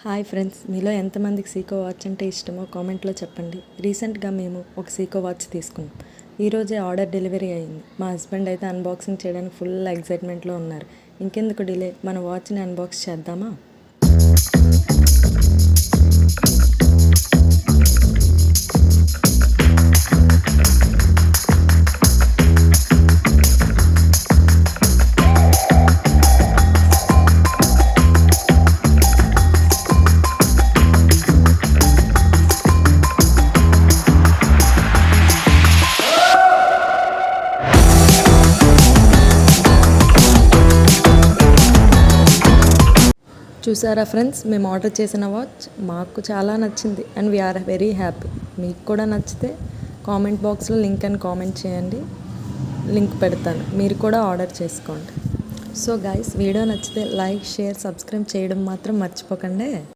Hi friends, మీలో ఎంతమందికి Seeko watch అంటే ఇష్టమో కామెంట్లో చెప్పండి. రీసెంట్గా మేము ఒక సీకో వాచ్ తీసుకున్నాం. ఈరోజే ఆర్డర్ డెలివరీ అయింది. మా హస్బెండ్ అయితే అన్బాక్సింగ్ చేయడానికి ఫుల్ ఎగ్జైట్మెంట్లో ఉన్నారు. ఇంకెందుకు డిలే, మన వాచ్ని అన్బాక్స్ చేద్దామా? చూసారా ఫ్రెండ్స్, మేము ఆర్డర్ చేసిన వాచ్ మాకు చాలా నచ్చింది అండ్ వీఆర్ వెరీ హ్యాపీ. మీకు కూడా నచ్చితే కామెంట్ బాక్స్లో లింక్ అని కామెంట్ చేయండి, లింక్ పెడతాను, మీరు కూడా ఆర్డర్ చేసుకోండి. సో గైస్, వీడియో నచ్చితే లైక్, షేర్, సబ్స్క్రైబ్ చేయడం మాత్రం మర్చిపోకండి.